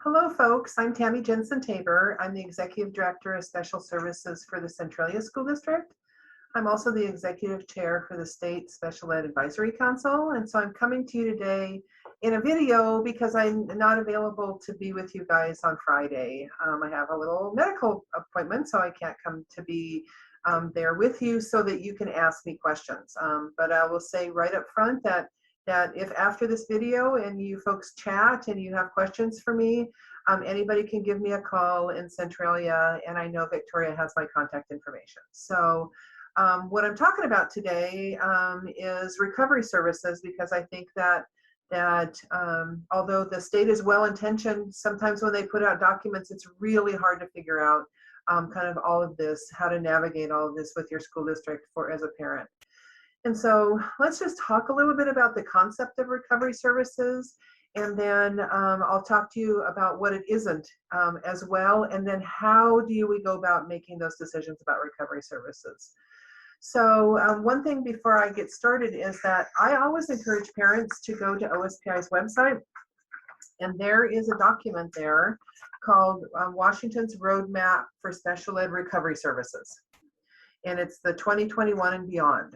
Hello, folks. I'm Tammy Jensen-Tabor. I'm the Executive Director of Special Services for the Centralia School District. I'm also the Executive Chair for the State Special Ed Advisory Council. And so I'm coming to you today in a video because I'm not available to be with you guys on Friday. I have a little medical appointment, so I can't come to be there with you so that you can ask me questions. But I will say right up front that if after this video and you folks chat and you have questions for me, anybody can give me a call in Centralia, and I know Victoria has my contact information. So what I'm talking about today is recovery services, because I think that although the state is well-intentioned, sometimes when they put out documents, it's really hard to figure out kind of all of this, how to navigate all of this with your school district as a parent. And so let's just talk a little bit about the concept of recovery services, and then I'll talk to you about what it isn't as well, and then how do we go about making those decisions about recovery services. So one thing before I get started is that I always encourage parents to go to OSPI's website, and there is a document there called Washington's Roadmap for Special Ed Recovery Services, and it's the 2021 and beyond.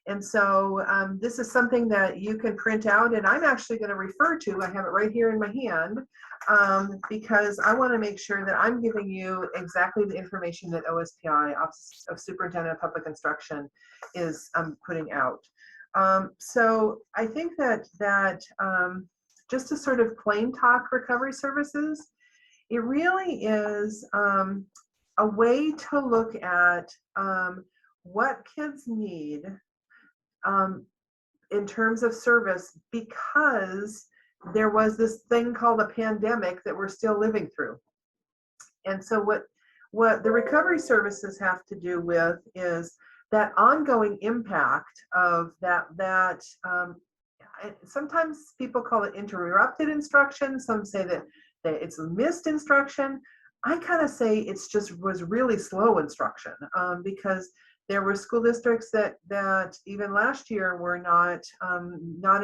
And so this is something that you can print out, and I'm actually going to refer to, I have it right here in my hand, because I want to make sure that I'm giving you exactly the information that OSPI, Office of Superintendent of Public Instruction, is putting out. So I think that just to sort of plain talk recovery services, it really is a way to look at what kids need in terms of service, because there was this thing called a pandemic that we're still living through. And so what the recovery services have to do with is that ongoing impact of that sometimes people call it interrupted instruction, some say that it's missed instruction. I kind of say it's just was really slow instruction, because there were school districts that even last year were not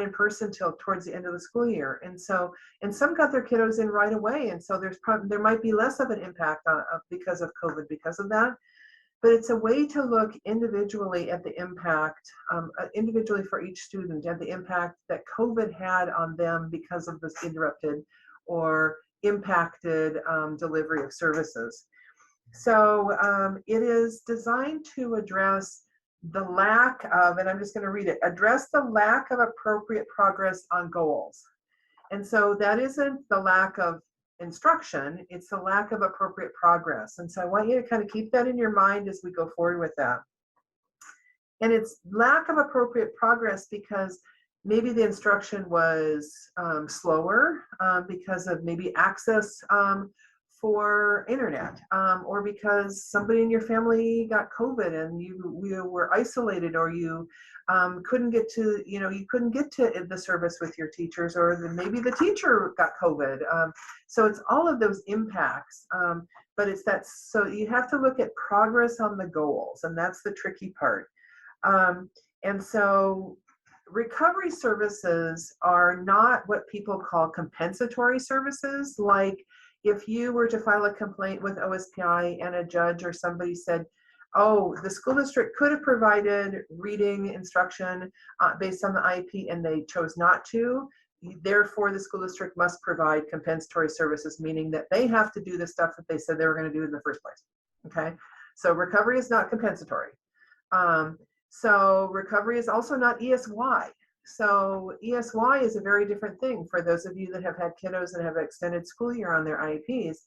in person till towards the end of the school year, and some got their kiddos in right away, and so there might be less of an impact because of COVID because of that. But it's a way to look individually at the impact, individually for each student, at the impact that COVID had on them because of this interrupted or impacted delivery of services. So it is designed to address the lack of, and I'm just going to read it, address the lack of appropriate progress on goals. And so that isn't the lack of instruction, it's the lack of appropriate progress. And so I want you to kind of keep that in your mind as we go forward with that. And it's lack of appropriate progress because maybe the instruction was slower because of maybe access for internet, or because somebody in your family got COVID and you were isolated, or you couldn't get to, you couldn't get to the service with your teachers, or maybe the teacher got COVID. So it's all of those impacts, but it's that, so you have to look at progress on the goals, and that's the tricky part. And so recovery services are not what people call compensatory services. Like if you were to file a complaint with OSPI and a judge or somebody said, oh, the school district could have provided reading instruction based on the IEP and they chose not to, therefore the school district must provide compensatory services, meaning that they have to do the stuff that they said they were going to do in the first place. Okay, so recovery is not compensatory. So recovery is also not ESY. So ESY is a very different thing for those of you that have had kiddos that have extended school year on their IEPs.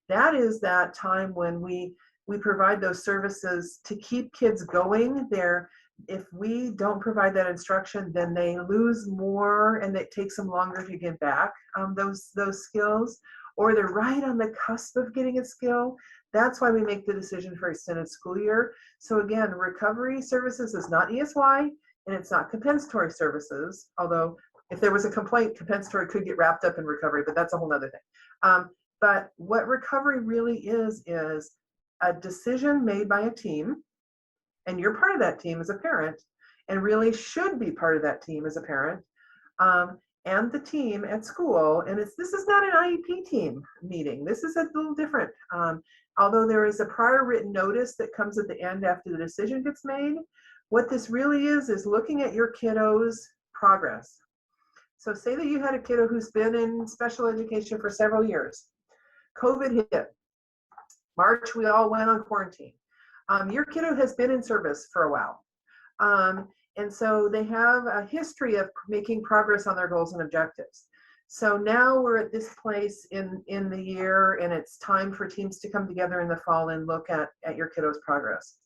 That is that time when we provide those services to keep kids going there. If we don't provide that instruction, then they lose more and it takes them longer to get back those skills, or they're right on the cusp of getting a skill. That's why we make the decision for extended school year. So again, recovery services is not ESY, and it's not compensatory services, although if there was a complaint, compensatory could get wrapped up in recovery, but that's a whole other thing. But what recovery really is a decision made by a team, and you're part of that team as a parent, and really should be part of that team as a parent. and the team at school, and this is not an IEP team meeting. This is a little different. Although there is a prior written notice that comes at the end after the decision gets made, what this really is looking at your kiddo's progress. So say that you had a kiddo who's been in special education for several years. COVID hit. March, we all went on quarantine. Your kiddo has been in service for a while. And so they have a history of making progress on their goals and objectives. So now we're at this place in the year, and it's time for teams to come together in the fall and look at your kiddo's progress.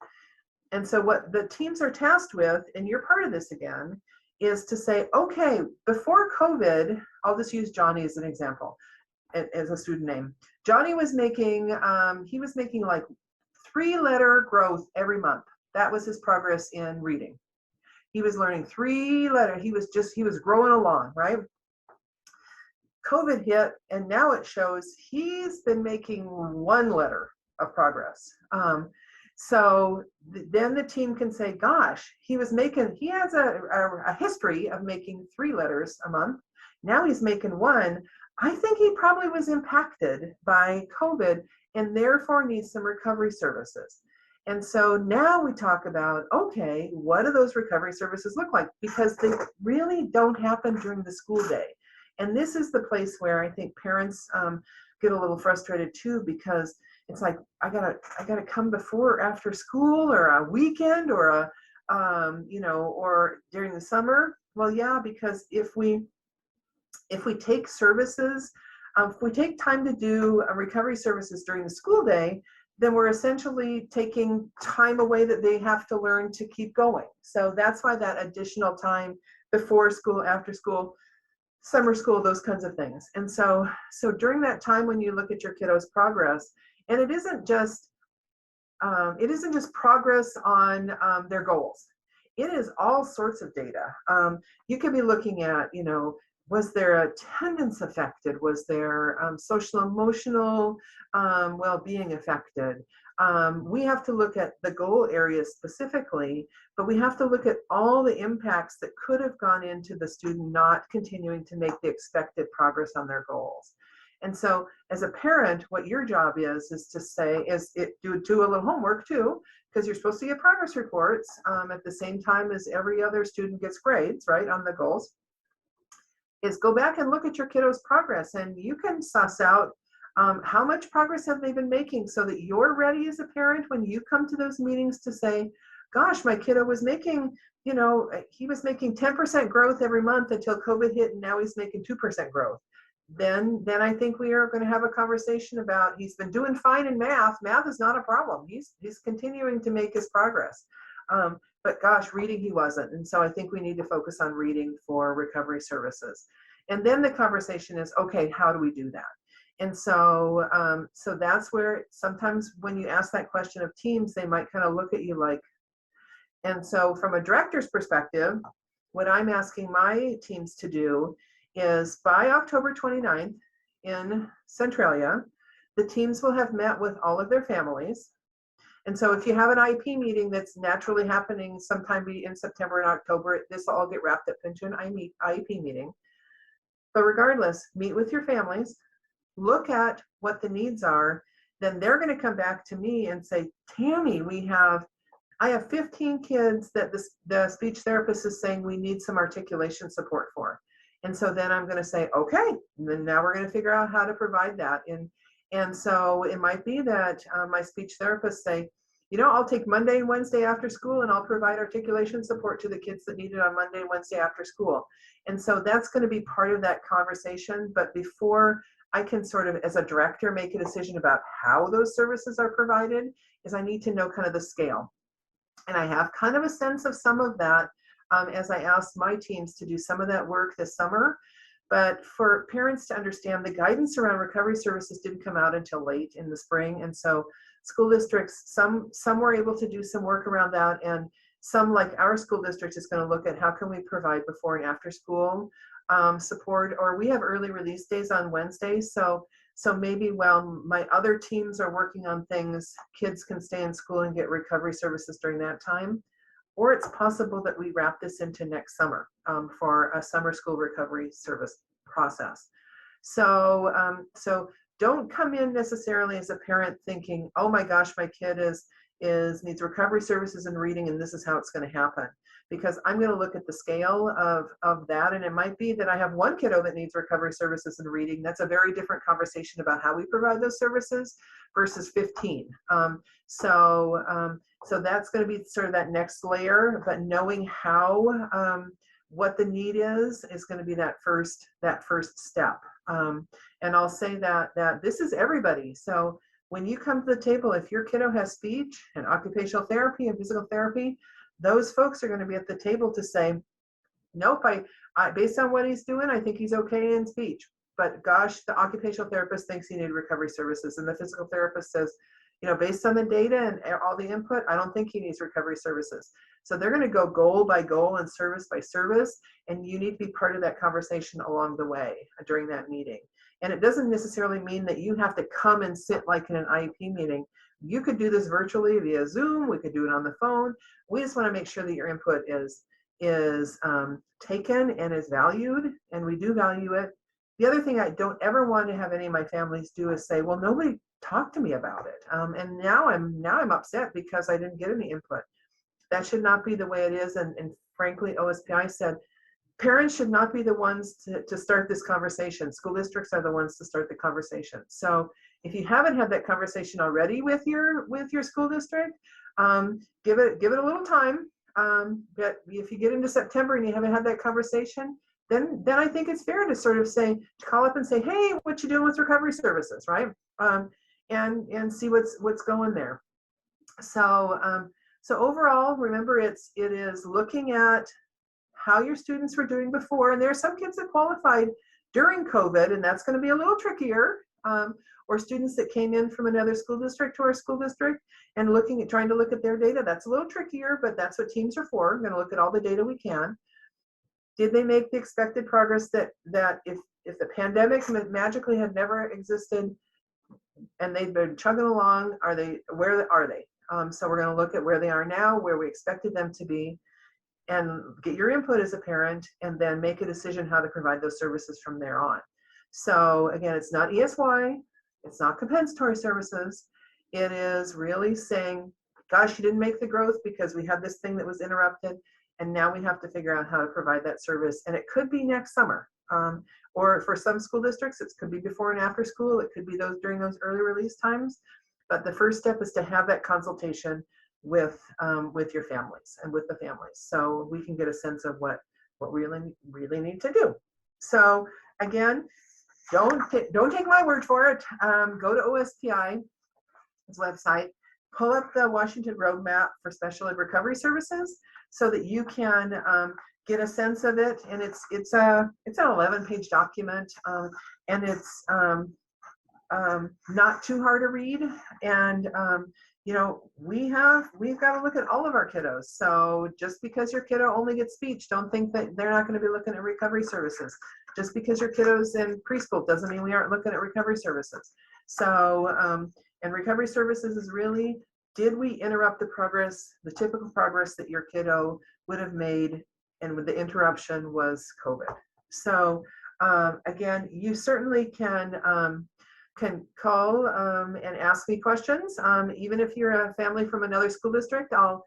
And so what the teams are tasked with, and you're part of this again, is to say, okay, before COVID, I'll just use Johnny as an example, as a student name. Johnny was making, like 3-letter growth every month. That was his progress in reading. He was learning 3 letters. He was growing along, right? COVID hit, and now it shows he's been making 1 letter of progress. So then the team can say, gosh, he has a history of making 3 letters a month. Now he's making 1. I think he probably was impacted by COVID and therefore needs some recovery services. And so now we talk about, okay, what do those recovery services look like? Because they really don't happen during the school day. And this is the place where I think parents get a little frustrated too, because it's like, I gotta come before or after school, or a weekend, or or during the summer. Well, yeah, because if we take services, if we take time to do recovery services during the school day, then we're essentially taking time away that they have to learn to keep going. So that's why that additional time before school, after school, summer school, those kinds of things. And so during that time when you look at your kiddo's progress, and it isn't just progress on their goals. It is all sorts of data. You could be looking at, was their attendance affected? Was their social emotional well-being affected? We have to look at the goal areas specifically, but we have to look at all the impacts that could have gone into the student not continuing to make the expected progress on their goals. And so as a parent, what your job is to say, do a little homework too, because you're supposed to get progress reports at the same time as every other student gets grades, right, on the goals, is go back and look at your kiddo's progress, and you can suss out how much progress have they been making, so that you're ready as a parent when you come to those meetings to say, gosh, my kiddo was making, he was making 10% growth every month until COVID hit, and now he's making 2% growth. Then I think we are going to have a conversation about, he's been doing fine in math. Math is not a problem. He's continuing to make his progress. But gosh, reading he wasn't. And so I think we need to focus on reading for recovery services. And then the conversation is, okay, how do we do that? And so that's where sometimes when you ask that question of teams, they might kind of look at you like, and so from a director's perspective, what I'm asking my teams to do is by October 29th in Centralia, the teams will have met with all of their families. And so if you have an IEP meeting that's naturally happening sometime in September and October, this will all get wrapped up into an IEP meeting. But regardless, meet with your families, look at what the needs are. Then they're going to come back to me and say, Tammy, I have 15 kids that the speech therapist is saying we need some articulation support for. And so then I'm going to say, okay, and then now we're going to figure out how to provide that. And so it might be that my speech therapists say, I'll take Monday and Wednesday after school, and I'll provide articulation support to the kids that need it on Monday and Wednesday after school. And so that's going to be part of that conversation. But before I can sort of, as a director, make a decision about how those services are provided, is I need to know kind of the scale. And I have kind of a sense of some of that as I asked my teams to do some of that work this summer. But for parents to understand, the guidance around recovery services didn't come out until late in the spring. And so school districts, some were able to do some work around that. And some, like our school district, is going to look at how can we provide before and after school support, or we have early release days on Wednesdays. So maybe while my other teams are working on things, kids can stay in school and get recovery services during that time. or it's possible that we wrap this into next summer for a summer school recovery service process. So don't come in necessarily as a parent thinking, oh my gosh, my kid needs recovery services and reading, and this is how it's going to happen. Because I'm going to look at the scale of that, and it might be that I have one kiddo that needs recovery services and reading. That's a very different conversation about how we provide those services versus 15. So that's going to be sort of that next layer, but knowing how what the need is going to be that first step. And I'll say that this is everybody. So when you come to the table, if your kiddo has speech and occupational therapy and physical therapy, those folks are going to be at the table to say, nope, I based on what he's doing, I think he's okay in speech. But gosh, the occupational therapist thinks he needs recovery services, and the physical therapist says, based on the data and all the input, I don't think he needs recovery services. So they're going to go goal by goal and service by service, and you need to be part of that conversation along the way during that meeting. And it doesn't necessarily mean that you have to come and sit like in an IEP meeting. You could do this virtually via Zoom. We could do it on the phone. We just want to make sure that your input is taken and is valued, and we do value it. The other thing I don't ever want to have any of my families do is say, well, nobody talked to me about it, and now I'm upset because I didn't get any input. That should not be the way it is. And frankly, OSPI said parents should not be the ones to start this conversation. School districts are the ones to start the conversation. So if you haven't had that conversation already with your school district, give it a little time. But if you get into September and you haven't had that conversation, then I think it's fair to sort of call up and say, hey, what you doing with recovery services, right? And see what's going there. So overall, remember, it is looking at how your students were doing before, and there are some kids that qualified during COVID, and that's going to be a little trickier. Or students that came in from another school district to our school district and trying to look at their data. That's a little trickier, but that's what teams are for. We're going to look at all the data we can. Did they make the expected progress that if the pandemic magically had never existed and they've been chugging along, where are they? So we're going to look at where they are now, where we expected them to be, and get your input as a parent, and then make a decision how to provide those services from there on. So again, it's not ESY, it's not compensatory services. It is really saying, gosh, you didn't make the growth because we had this thing that was interrupted, and now we have to figure out how to provide that service. And it could be next summer. Or for some school districts, it could be before and after school. It could be during those early release times. But the first step is to have that consultation with your families and with the families, so we can get a sense of what we really need to do. So again, don't take my word for it. Go to OSPI's website, pull up the Washington Roadmap for Special Ed Recovery Services, so that you can get a sense of it. And it's an 11-page document, and it's not too hard to read. And we've got to look at all of our kiddos. So just because your kiddo only gets speech, don't think that they're not going to be looking at recovery services. Just because your kiddo's in preschool doesn't mean we aren't looking at recovery services. So, and recovery services is really, did we interrupt the typical progress that your kiddo would have made, and with the interruption was COVID. So again, you certainly can call and ask me questions. Even if you're a family from another school district, I'll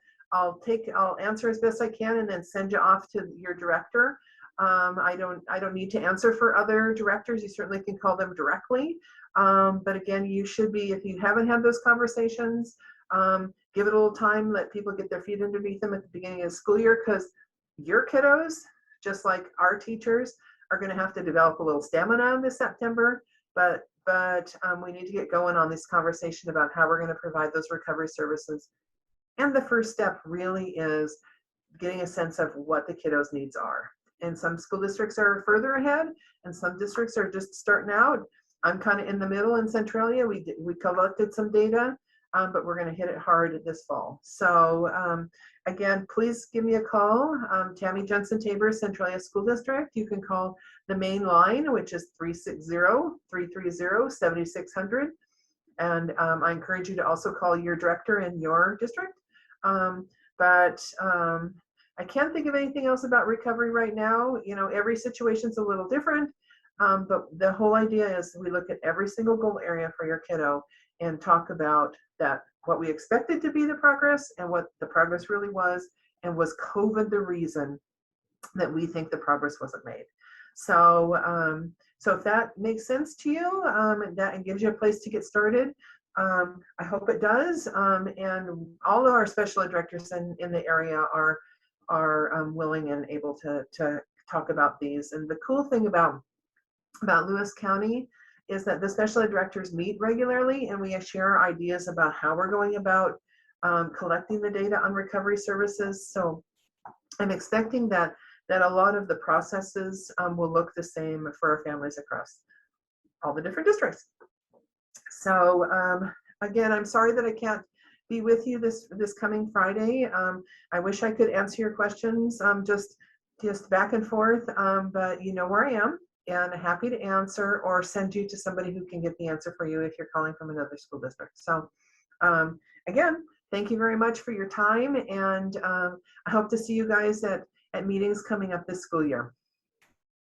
answer as best I can and then send you off to your director. I don't need to answer for other directors. You certainly can call them directly. But again, you should be, if you haven't had those conversations, give it a little time, let people get their feet underneath them at the beginning of the school year, because your kiddos, just like our teachers, are going to have to develop a little stamina this September. But we need to get going on this conversation about how we're going to provide those recovery services. And the first step really is getting a sense of what the kiddos' needs are. And some school districts are further ahead, and some districts are just starting out. I'm kind of in the middle in Centralia. We collected some data, but we're going to hit it hard this fall. So again, please give me a call. Tammy Jensen Tabor, Centralia School District. You can call the main line, which is 360-330-7600. And I encourage you to also call your director in your district. But I can't think of anything else about recovery right now. You know, every situation's a little different. But the whole idea is we look at every single goal area for your kiddo and talk about that, what we expected to be the progress and what the progress really was, and was COVID the reason that we think the progress wasn't made. So, so if that makes sense to you, and gives you a place to get started, I hope it does. And all of our special ed directors in the area are willing and able to talk about these. And the cool thing about Lewis County is that the special ed directors meet regularly, and we share ideas about how we're going about collecting the data on recovery services. So I'm expecting that a lot of the processes will look the same for our families across all the different districts. So again, I'm sorry that I can't be with you this coming Friday. I wish I could answer your questions just back and forth, but you know where I am, and happy to answer or send you to somebody who can get the answer for you if you're calling from another school district. So again, thank you very much for your time, and I hope to see you guys at meetings coming up this school year.